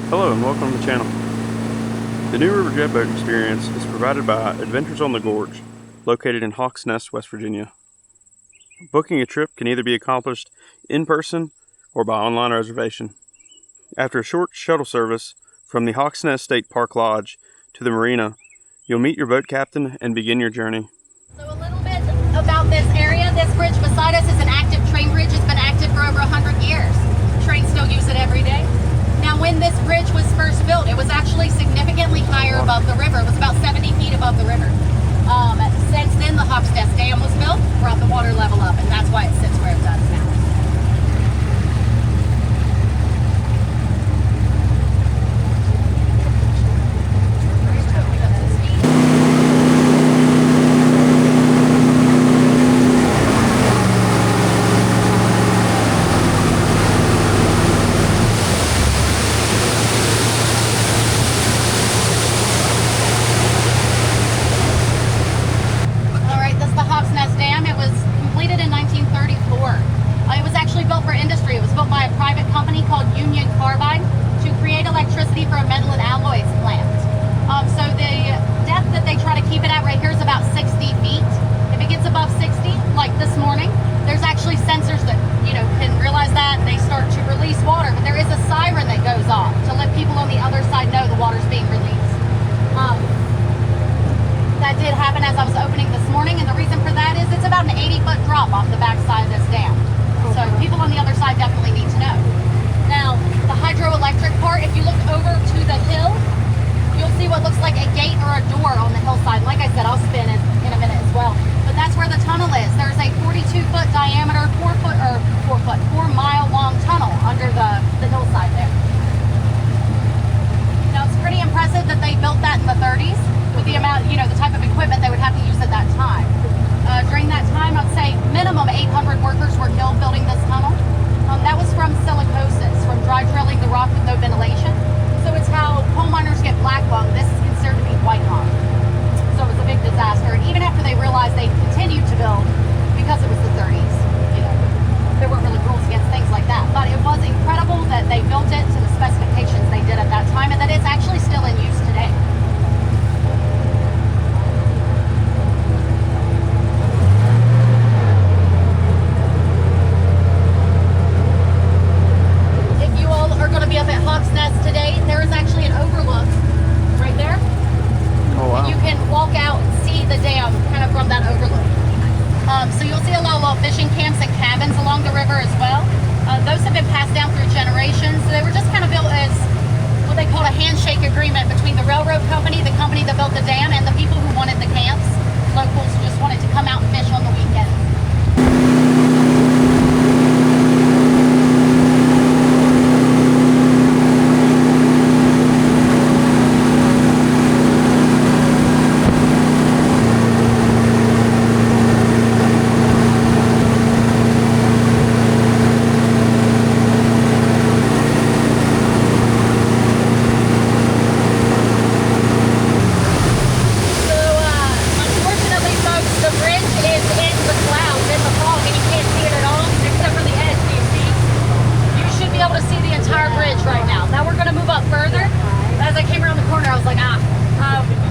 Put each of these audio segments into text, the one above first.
Hello and welcome to the channel. The New River Jet Boat experience is provided by Adventures on the Gorge, located in Hawks Nest, West Virginia. Booking a trip can either be accomplished in person or by online reservation. After a short shuttle service from the Hawks Nest State Park Lodge to the marina, you'll meet your boat captain and begin your journey. So a little bit about this area. This bridge beside us is an active train bridge. It's been active for over 100 years. Trains still use it every day. Now, when this bridge was first built, it was actually significantly higher above the river. It was about 70 feet above the river. Since then, the Hawks Nest Dam was built, brought the water level up, and that's why it sits where it does now. For a metal and alloys plant. So the depth that they try to keep it at right here is about 60 feet. If it gets above 60, like this morning, there's actually sensors that, can realize that, and they start to release water, but there is a siren that goes off to let people on the other side know the water's being released. That did happen as I was opening this morning, and the reason for that is it's about an 80-foot drop off the backside of this dam. So people on the other side definitely need to know. Now, the hydroelectric part, if you look over to the hill, you'll see what looks like a gate or a door on the hillside. Like I said, I'll spin it in a minute as well. But that's where the tunnel is. There's a 42-foot diameter, 4-mile long tunnel under the hillside there. Now, it's pretty impressive that they built that in the 30s with the amount, the type of equipment they would have to use at that time. During that time, I'd say minimum 800 workers were killed building this tunnel. That was from silicosis, from dry drilling the rock with no ventilation. So it's how coal miners get black lung. This is considered to be white lung. So it was a big disaster. And even after they realized they continued to build, because it was the 30s, there weren't really rules against things like that. But it was incredible that they built it to the specifications they did at that time, and that it's actually still in use today. So you'll see a lot of little fishing camps and cabins along the river as well. Those have been passed down through generations. So they were just kind of built as what they call a handshake agreement between the railroad company, the company that built the dam, and the people who wanted the camps. Locals who just wanted to come out and fish on the weekend.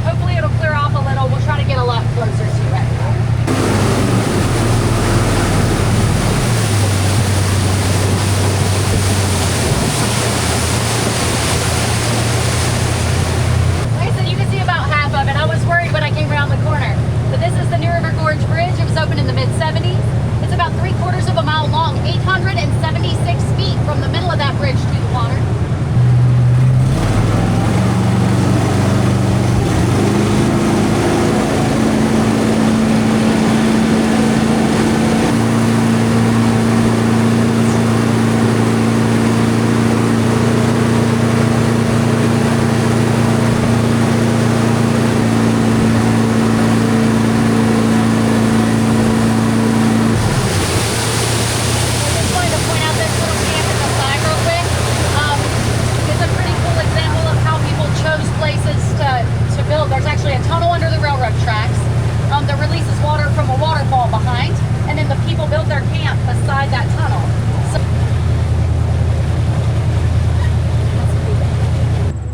Hopefully it'll clear off a little. We'll try to get a lot closer to it. Like I said, you can see about half of it. I was worried when I came around the corner. But this is the New River Gorge Bridge. It was opened in the mid-70s. It's about 3/4 of a mile long, 876 feet from the middle of that bridge to the water.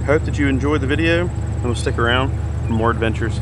I hope that you enjoyed the video and will stick around for more adventures.